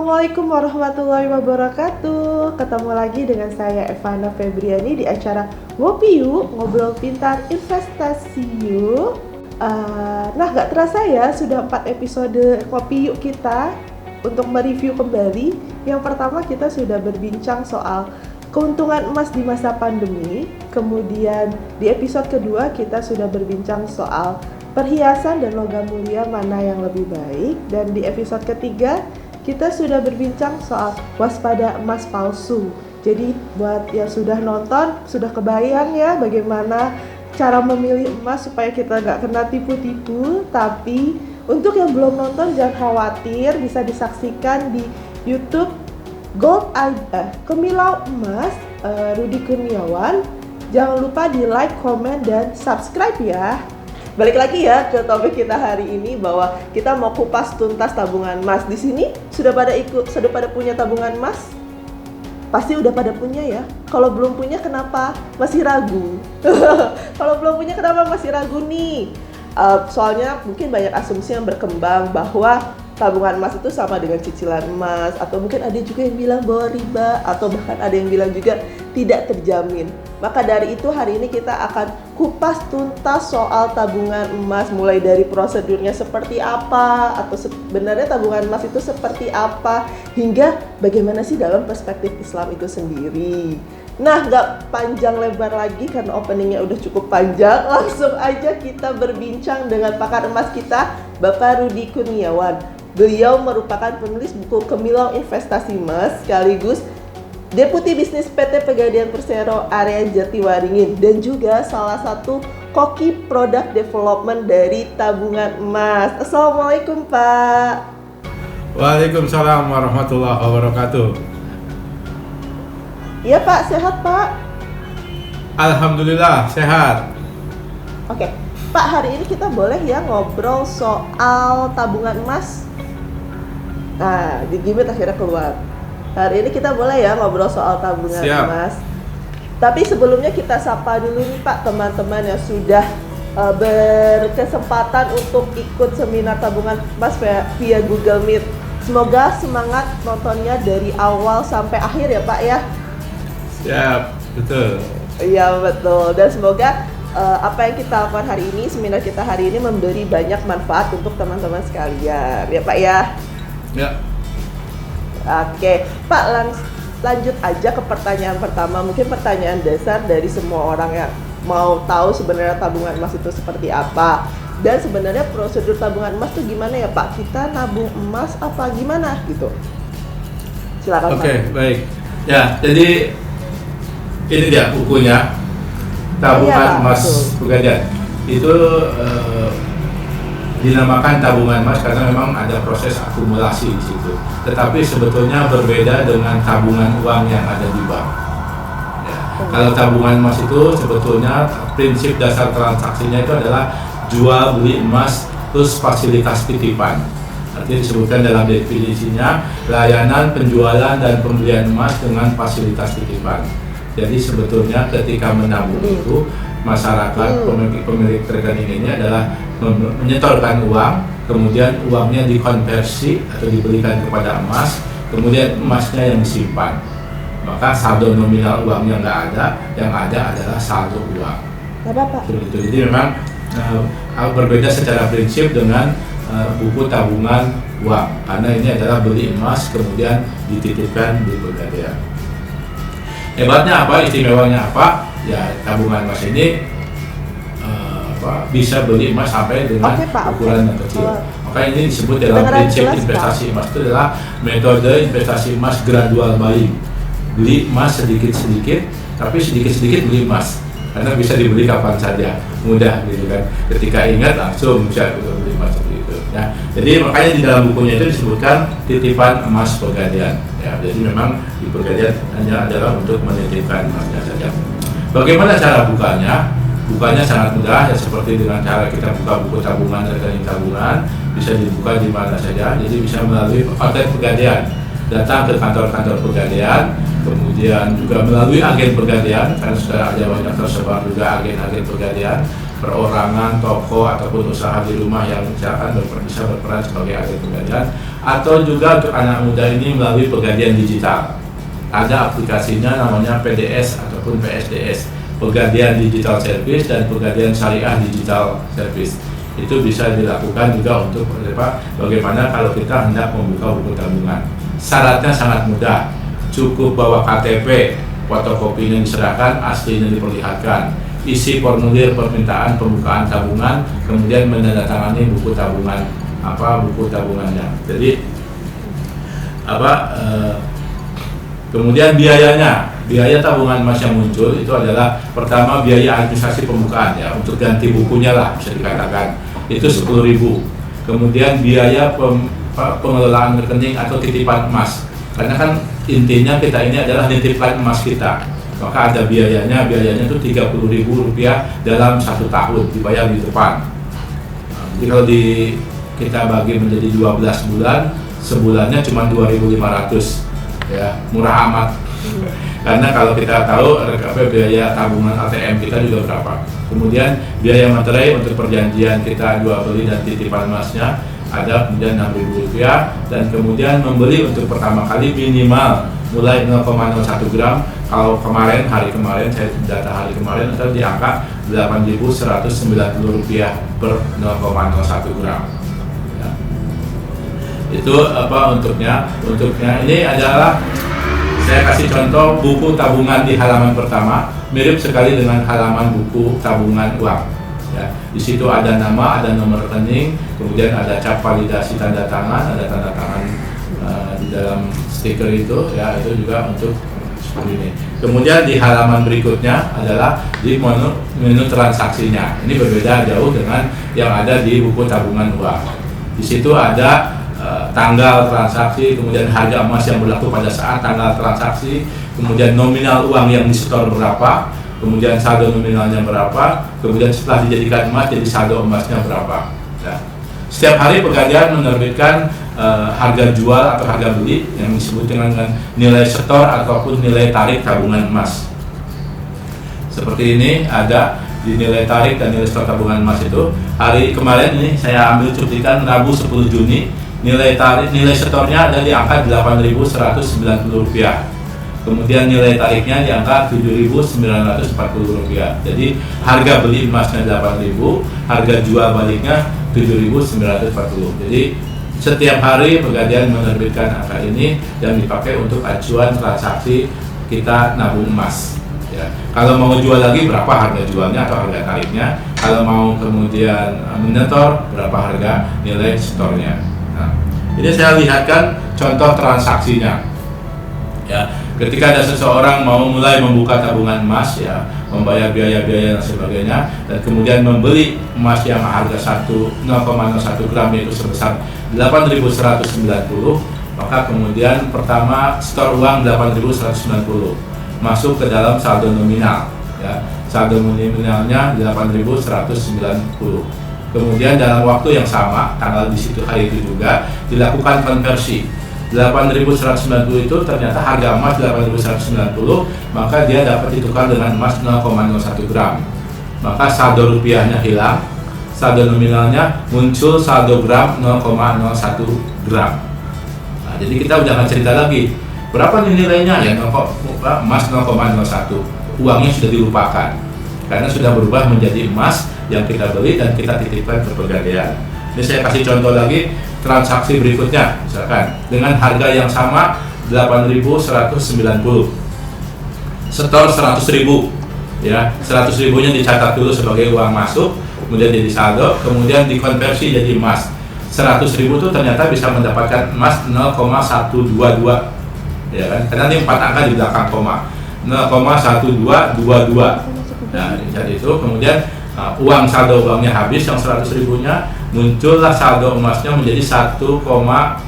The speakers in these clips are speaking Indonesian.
Assalamualaikum warahmatullahi wabarakatuh. Ketemu lagi dengan saya Evana Febriani di acara Ngopi Yuk, Ngobrol Pintar Investasi Yuk. Nah, gak terasa ya, sudah 4 episode Ngopi Yuk kita untuk mereview kembali. Yang pertama kita sudah berbincang soal keuntungan emas di masa pandemi. Kemudian di episode kedua kita sudah berbincang soal perhiasan dan logam mulia mana yang lebih baik. Dan di episode ketiga kita sudah berbincang soal waspada emas palsu. Jadi buat yang sudah nonton, sudah kebayang ya bagaimana cara memilih emas supaya kita gak kena tipu-tipu. Tapi untuk yang belum nonton jangan khawatir, bisa disaksikan di YouTube Kemilau Emas Rudi Kurniawan. Jangan lupa di like, komen, dan subscribe ya. Balik lagi ya ke topik kita hari ini bahwa kita mau kupas tuntas tabungan emas. Di sini sudah pada punya tabungan emas? Pasti udah pada punya ya. Kalau belum punya kenapa masih ragu? Kalau belum punya kenapa masih ragu nih? Soalnya mungkin banyak asumsi yang berkembang bahwa tabungan emas itu sama dengan cicilan emas, atau mungkin ada juga yang bilang bahwa riba, atau bahkan ada yang bilang juga tidak terjamin. Maka dari itu hari ini kita akan kupas tuntas soal tabungan emas, mulai dari prosedurnya seperti apa, atau sebenarnya tabungan emas itu seperti apa, hingga bagaimana sih dalam perspektif Islam itu sendiri. Nah, gak panjang lebar lagi karena openingnya udah cukup panjang, langsung aja kita berbincang dengan pakar emas kita, Bapak Rudi Kurniawan. Beliau merupakan penulis buku Kemilau Investasi Emas, sekaligus Deputi Bisnis PT Pegadaian Persero Area Jatiwaringin, dan juga salah satu koki product development dari tabungan emas. Assalamualaikum Pak. Waalaikumsalam warahmatullahi wabarakatuh. Iya Pak, sehat Pak? Alhamdulillah sehat. Oke, Pak, hari ini kita boleh ya ngobrol soal tabungan emas. Nah, di Gimit akhirnya keluar. Hari ini kita boleh ya ngobrol soal tabungan emas. Tapi sebelumnya kita sapa dulu nih Pak teman-teman yang sudah berkesempatan untuk ikut seminar tabungan emas via Google Meet. Semoga semangat nontonnya dari awal sampai akhir ya Pak ya. Siap, betul. Iya betul. Dan semoga apa yang kita lakukan hari ini, seminar kita hari ini memberi banyak manfaat untuk teman-teman sekalian ya Pak ya. Ya. Oke, Pak, lanjut aja ke pertanyaan pertama. Mungkin pertanyaan dasar dari semua orang yang mau tahu sebenarnya tabungan emas itu seperti apa. Dan sebenarnya prosedur tabungan emas itu gimana ya Pak? Kita nabung emas apa gimana gitu? Silakan Pak. Oke, baik. Ya, jadi ini dia bukunya Tabungan Emas Pegadaian. Itu dinamakan tabungan emas karena memang ada proses akumulasi di situ. Tetapi sebetulnya berbeda dengan tabungan uang yang ada di bank. Ya. Kalau tabungan emas itu sebetulnya prinsip dasar transaksinya itu adalah jual beli emas plus fasilitas titipan. Artinya disebutkan dalam definisinya layanan penjualan dan pembelian emas dengan fasilitas titipan. Jadi sebetulnya ketika menabung itu masyarakat pemilik rekening ini adalah menyetorkan uang, kemudian uangnya dikonversi atau dibelikan kepada emas, kemudian emasnya yang disimpan. Maka saldo nominal uangnya nggak ada, yang ada adalah saldo uang. Begitu. Jadi memang berbeda secara prinsip dengan buku tabungan uang, karena ini adalah beli emas kemudian dititipkan di pegadaian. Hebatnya apa, istimewanya apa? Ya, tabungan emas ini bisa beli emas sampai dengan ukuran yang kecil. Maka ini disebut dalam prinsip investasi emas itu adalah metode investasi emas gradual buying. Beli emas sedikit-sedikit, tapi sedikit-sedikit beli emas. Karena bisa dibeli kapan saja, mudah gitu kan. Ketika ingat langsung bisa beli emas seperti itu. Ya, jadi makanya di dalam bukunya itu disebutkan titipan emas Pegadaian. Ya, jadi memang di Pegadaian hanya adalah untuk menitipkan emasnya saja. Bagaimana cara bukanya? Bukanya sangat mudah, ya seperti dengan cara kita buka buku tabungan, rekening tabungan, bisa dibuka di mana saja. Jadi bisa melalui outlet Pegadaian, datang ke kantor-kantor Pegadaian, kemudian juga melalui agen Pegadaian, karena sudah ada banyak tersebar juga agen-agen Pegadaian, perorangan, toko ataupun usaha di rumah yang misalkan bisa berperan sebagai agen pegadaian, atau juga untuk anak muda ini melalui pegadaian digital. Ada aplikasinya namanya PDS ataupun PSDS, Pegadaian Digital Service dan Pegadaian Syariah Digital Service. Itu bisa dilakukan juga untuk bagaimana kalau kita hendak membuka buku tabungan. Syaratnya sangat mudah, cukup bawa KTP, fotokopinya diserahkan, aslinya diperlihatkan, isi formulir permintaan pembukaan tabungan, kemudian menandatangani buku tabungan, buku tabungannya. Jadi kemudian biaya tabungan emas yang muncul itu adalah pertama biaya administrasi pembukaan, ya, untuk ganti bukunya lah bisa dikatakan itu 10.000. Kemudian biaya pengelolaan rekening atau titipan emas, karena kan intinya kita ini adalah nitipkan emas kita, maka ada biayanya itu Rp30.000 dalam 1 tahun dibayar di depan. Jadi kalau kita bagi menjadi 12 bulan, sebulannya cuma 2.500, ya, murah amat. Karena kalau kita tahu biaya tabungan ATM kita juga berapa. Kemudian biaya materai untuk perjanjian kita jual beli dan titipan emasnya ada kemudian Rp6.000, dan kemudian membeli untuk pertama kali minimal mulai 0,01 gram. Kalau hari kemarin saya data hari kemarin itu di angka Rp8.190 per 0,01 gram. Ya. Itu untuknya ini adalah saya kasih contoh buku tabungan di halaman pertama, mirip sekali dengan halaman buku tabungan uang. Ya, di situ ada nama, ada nomor rekening, kemudian ada cap validasi tanda tangan, ada tanda tangan di dalam stiker itu, ya, itu juga untuk seperti ini. Kemudian di halaman berikutnya adalah di menu transaksinya. Ini berbeda jauh dengan yang ada di buku tabungan uang. Di situ ada tanggal transaksi, kemudian harga emas yang berlaku pada saat tanggal transaksi, kemudian nominal uang yang disetor berapa, kemudian saldo nominalnya berapa, kemudian setelah dijadikan emas jadi saldo emasnya berapa. Ya. Setiap hari Pegadaian menerbitkan harga jual atau harga beli yang disebut dengan nilai setor ataupun nilai tarik tabungan emas. Seperti ini ada di nilai tarik dan nilai setor tabungan emas itu. Hari kemarin ini saya ambil cutikan Rabu 10 Juni. Nilai setornya ada di angka Rp8.190. Kemudian nilai tariknya di angka Rp7.940. Jadi harga beli emasnya Rp8.000, harga jual baliknya Rp7.940. Jadi setiap hari Pegadaian menerbitkan angka ini yang dipakai untuk acuan transaksi kita nabung emas. Ya. Kalau mau jual lagi berapa harga jualnya atau harga tariknya, kalau mau kemudian menyetor berapa harga nilai setornya. Nah, ini saya lihatkan contoh transaksinya. Ya, ketika ada seseorang mau mulai membuka tabungan emas, ya, membayar biaya-biaya dan sebagainya, dan kemudian membeli emas yang harga 0,01 gram yaitu sebesar Rp8.190, maka kemudian pertama setor uang Rp8.190 masuk ke dalam saldo nominal, ya, saldo nominalnya Rp8.190. Kemudian dalam waktu yang sama, tanggal di situ hari itu juga dilakukan konversi. 8.190 itu ternyata harga emas 8.190, maka dia dapat ditukar dengan emas 0,01 gram. Maka saldo rupiahnya hilang, saldo nominalnya muncul saldo gram 0,01 gram. Nah, jadi kita udah nggak cerita lagi berapa nilainya, ya, emas 0,01, uangnya sudah dilupakan karena sudah berubah menjadi emas yang kita beli dan kita titipkan ke Pegadaian. Ini saya kasih contoh lagi transaksi berikutnya, misalkan dengan harga yang sama 8.190, setor 100.000, ya, 100.000 nya dicatat dulu sebagai uang masuk, kemudian jadi saldo, kemudian dikonversi jadi emas. 100.000 itu ternyata bisa mendapatkan emas 0,122, ya kan? Karena ini 4 angka di belakang koma, 0,1222. Nah, jadi itu kemudian uang saldo uangnya habis yang 100.000 nya, muncullah saldo emasnya menjadi 0,132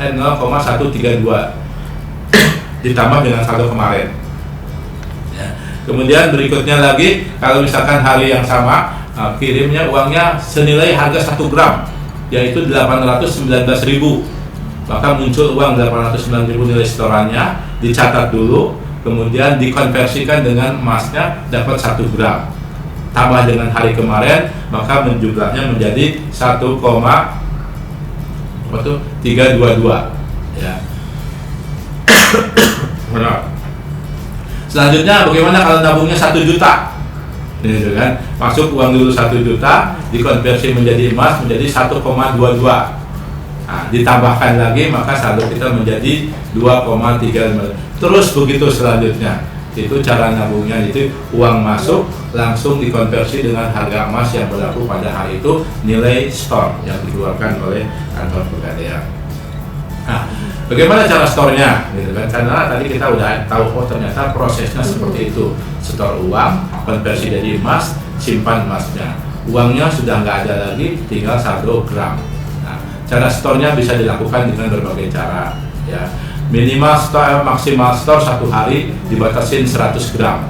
ditambah dengan saldo kemarin. Ya. Kemudian berikutnya lagi, kalau misalkan hari yang sama kirimnya uangnya senilai harga 1 gram yaitu 819.000, maka muncul uang 809.000 nilai setorannya, dicatat dulu, kemudian dikonversikan dengan emasnya dapat 1 gram. tambah dengan hari kemarin, maka jumlahnya menjadi 1,322 ya. Benar. Selanjutnya bagaimana kalau nabungnya 1 juta? Gitu kan. Masuk uang dulu 1 juta, dikonversi menjadi emas menjadi 1,22. Nah, ditambahkan lagi maka saldo kita menjadi 2,35. Terus begitu selanjutnya. Itu cara nabungnya, itu uang masuk langsung dikonversi dengan harga emas yang berlaku pada hari itu, nilai store yang dikeluarkan oleh kantor pegadaian. Nah, bagaimana cara store-nya? Gitu kan? Karena tadi kita udah tahu, oh ternyata prosesnya seperti itu. Store uang, konversi jadi emas, simpan emasnya. Uangnya sudah nggak ada lagi, tinggal saldo gram. Nah, cara store-nya bisa dilakukan dengan berbagai cara. Ya, minimal store, maksimal store 1 hari dibatasin 100 gram.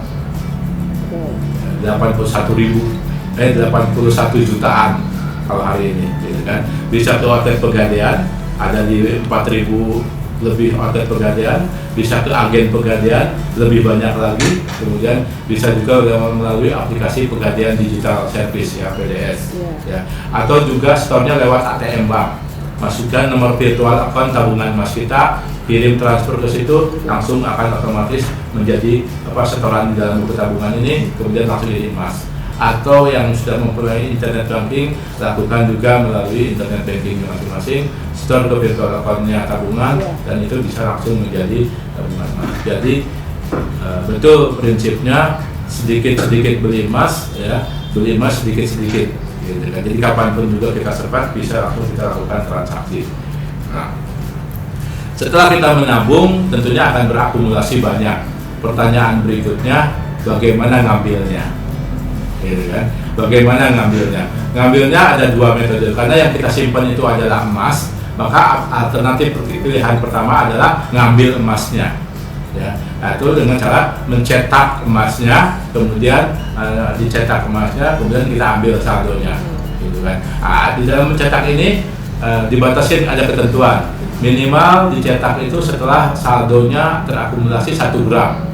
81 jutaan kalau hari ini, gitu kan? Di satu outlet pegadaian ada di 4.000 lebih outlet pegadaian, bisa ke agen pegadaian lebih banyak lagi, kemudian bisa juga melalui aplikasi pegadaian digital service ya, PDS ya, atau juga store-nya lewat ATM Bank. Masukkan nomor virtual akun tabungan emas kita, kirim transfer ke situ, langsung akan otomatis menjadi setoran di dalam buku tabungan ini, kemudian langsung jadi emas. Atau yang sudah mempunyai internet banking, lakukan juga melalui internet banking masing-masing, store ke virtual account-nya tabungan, dan itu bisa langsung menjadi tabungan emas. Jadi betul prinsipnya, sedikit-sedikit beli emas ya, beli emas sedikit-sedikit gitu. Jadi kapanpun juga kita sempat bisa langsung kita lakukan transaksi. Nah, setelah kita menabung tentunya akan berakumulasi banyak. Pertanyaan berikutnya, bagaimana ngambilnya? Gitu kan? Bagaimana ngambilnya? Ngambilnya ada 2 metode. Karena yang kita simpan itu adalah emas, maka alternatif pilihan pertama adalah ngambil emasnya. Ya, itu dengan cara mencetak emasnya, kemudian dicetak emasnya, kemudian kita ambil saldonya, gitu kan? Di dalam mencetak ini dibatasin ada ketentuan, minimal dicetak itu setelah saldonya terakumulasi 1 gram.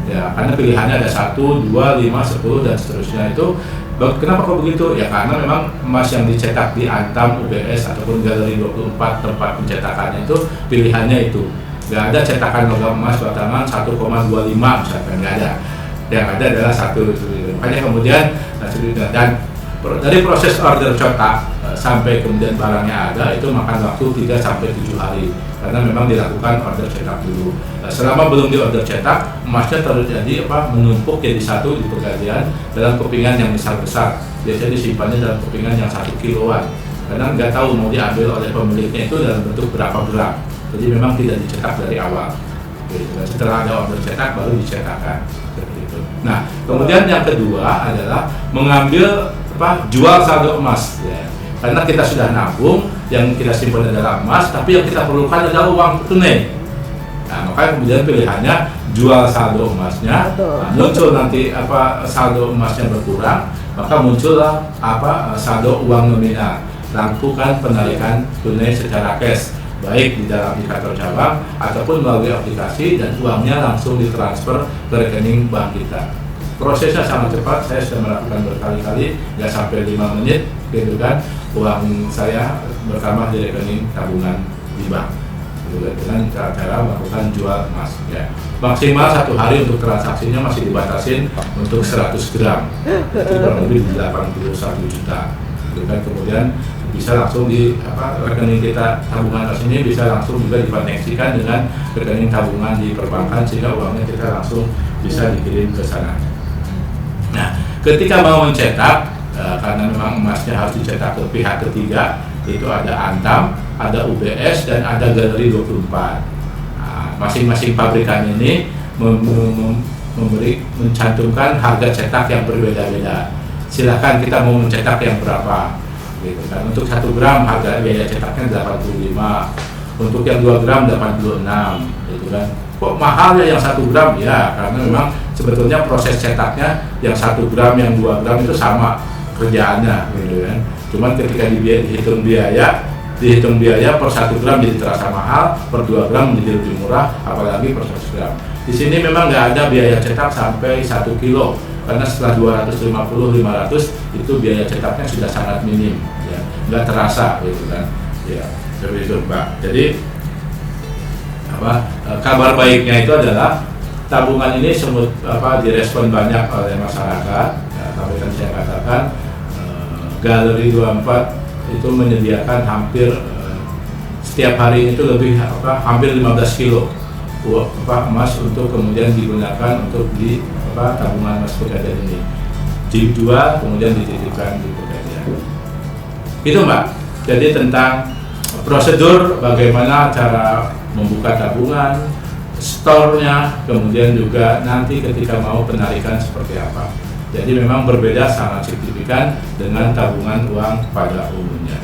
Ya, karena pilihannya ada 1, 2, 5, 10 dan seterusnya. Itu kenapa kok begitu? Ya karena memang emas yang dicetak di Antam, UBS ataupun Galeri 24 tempat pencetakannya itu pilihannya itu. Nggak ada cetakan logam emas batangan 1,25 misalkan, nggak ada. Yang ada adalah 1. Makanya kemudian dan dari proses order cetak sampai kemudian barangnya ada itu makan waktu 3-7 hari. Karena memang dilakukan order cetak dulu. Selama belum di order cetak, emasnya terjadi menumpuk jadi satu di pegadaian dalam kepingan yang besar-besar. Biasanya disimpannya dalam kepingan yang 1 kiloan. Karena nggak tahu mau diambil oleh pemiliknya itu dalam bentuk berapa gram. Jadi memang tidak dicetak dari awal. Gitu. Setelah ada order cetak baru dicetakkan. Seperti itu. Nah, kemudian yang kedua adalah mengambil jual saldo emas. Ya. Karena kita sudah nabung, yang kita simpan adalah emas, tapi yang kita perlukan adalah uang tunai. Nah, maka kemudian pilihannya jual saldo emasnya. Nah, muncul nanti saldo emasnya berkurang, maka muncullah saldo uang nominal. Lakukan penarikan tunai secara cash, baik di dalam indikator cabang ataupun melalui aplikasi, dan uangnya langsung ditransfer ke rekening bank kita. Prosesnya sangat cepat, saya sudah melakukan berkali-kali, nggak sampai 5 menit, gitu kan, uang saya bertambah di rekening tabungan di bank, gitu, dengan cara melakukan jual emas. Ya. Maksimal 1 hari untuk transaksinya masih dibatasin untuk 100 gram, itu kurang lebih 81 juta, gitu kan. Kemudian bisa langsung di rekening kita tabungan emas ini bisa langsung juga dikoneksikan dengan rekening tabungan di perbankan, sehingga uangnya kita langsung bisa dikirim ke sana. Nah, ketika mau mencetak, karena memang emasnya harus dicetak ke pihak ketiga, itu ada Antam, ada UBS, dan ada Galeri 24. Nah, masing-masing pabrikan ini mencantumkan harga cetak yang berbeda-beda. Silakan kita mau mencetak yang berapa, gitu kan. Untuk 1 gram harga biaya cetaknya 85, untuk yang 2 gram 86, gitu kan. Kok mahal ya yang 1 gram? Ya, karena memang sebetulnya proses cetaknya yang 1 gram, yang 2 gram itu sama kerjaannya, gitu kan. Cuman ketika dihitung biaya per 1 gram jadi terasa mahal, per 2 gram menjadi lebih murah, apalagi per 100 gram. Di sini memang nggak ada biaya cetak sampai 1 kilo. karena setelah 250-500 itu biaya cetaknya sudah sangat minim, ya, nggak terasa gitu kan, ya seperti itu Pak. Jadi kabar baiknya itu adalah tabungan ini direspon banyak oleh masyarakat. Ya, tapi kan saya katakan Galeri 24 itu menyediakan hampir setiap hari itu hampir 15 kilo emas untuk kemudian digunakan untuk di tabungan emas Pegadaian ini, dijual kemudian dititipkan di Pegadaian. Itu Mbak. Jadi tentang prosedur bagaimana cara membuka tabungan, store-nya, kemudian juga nanti ketika mau penarikan seperti apa. Jadi memang berbeda sangat signifikan dengan tabungan uang pada umumnya.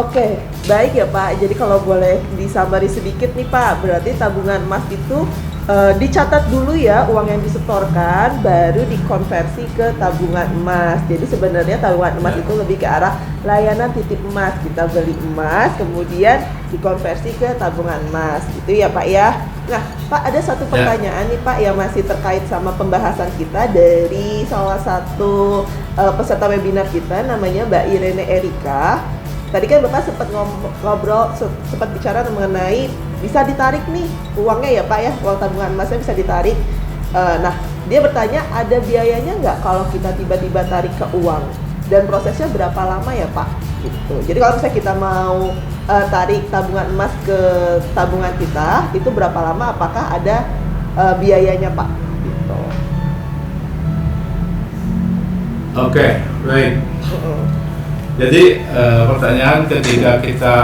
Oke, baik ya Pak. Jadi kalau boleh disamari sedikit nih Pak, berarti tabungan emas itu dicatat dulu ya uang yang disetorkan, baru dikonversi ke tabungan emas. Jadi sebenarnya tabungan emas itu lebih ke arah layanan titip emas. Kita beli emas, kemudian dikonversi ke tabungan emas, gitu ya Pak ya. Nah Pak, ada satu pertanyaan nih Pak yang masih terkait sama pembahasan kita dari salah satu peserta webinar kita, namanya Mbak Irene Erika. Tadi kan Bapak sempat ngobrol, sempat bicara mengenai bisa ditarik nih uangnya ya Pak ya, uang tabungan emasnya bisa ditarik. Nah, dia bertanya ada biayanya nggak kalau kita tiba-tiba tarik ke uang? Dan prosesnya berapa lama ya Pak? Gitu. Jadi kalau misalnya kita mau tarik tabungan emas ke tabungan kita, itu berapa lama? Apakah ada biayanya Pak? Gitu. Oke, baik. Jadi pertanyaan ketika kita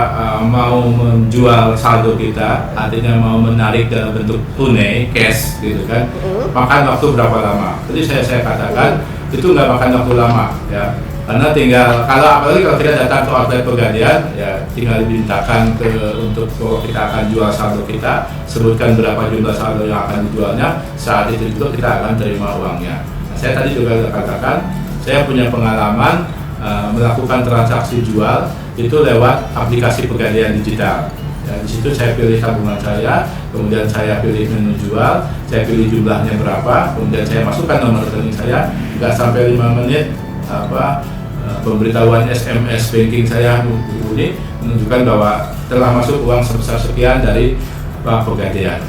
mau menjual saldo kita, artinya mau menarik dalam bentuk tunai, cash gitu kan, makan waktu berapa lama? Jadi saya katakan itu nggak makan waktu lama ya, karena tinggal apalagi kalau kita datang ke outlet Pegadaian ya, tinggal dimintakan untuk kita akan jual saldo kita, sebutkan berapa jumlah saldo yang akan dijualnya, saat itu juga kita akan terima uangnya. Nah, saya tadi juga katakan saya punya pengalaman melakukan transaksi jual itu lewat aplikasi Pegadaian digital. Ya, di situ saya pilih tabungan saya, kemudian saya pilih menu jual, saya pilih jumlahnya berapa, kemudian saya masukkan nomor rekening saya, nggak sampai 5 menit pemberitahuan SMS banking saya bunyi menunjukkan bahwa telah masuk uang sebesar sekian dari Bank Pegadaian.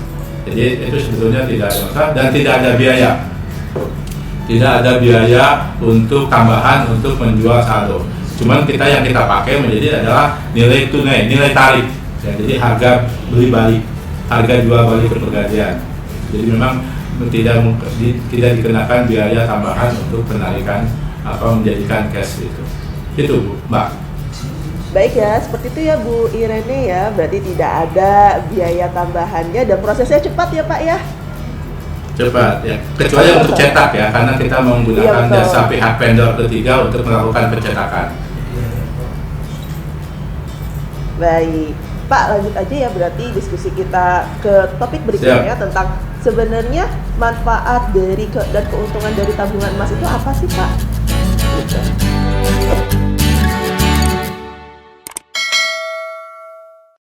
Jadi itu sebetulnya tidak ada masalah dan tidak ada biaya. Tidak ada biaya untuk tambahan untuk menjual saldo. Cuman yang kita pakai menjadi adalah nilai tunai, nilai tarik. Ya, jadi harga beli balik, harga jual balik ke Pegadaian. Jadi memang tidak dikenakan biaya tambahan untuk penarikan menjadikan cash itu. Itu Bu, Mbak. Baik ya, seperti itu ya Bu Irene ya. Berarti tidak ada biaya tambahannya dan prosesnya cepat ya Pak ya. Cepat ya, kecuali untuk cetak ya, karena kita menggunakan jasa pihak vendor ketiga untuk melakukan pencetakan. Baik, Pak lanjut aja ya, berarti diskusi kita ke topik berikutnya. Siap. Tentang sebenarnya manfaat dari dan keuntungan dari tabungan emas itu apa sih Pak? Gitu.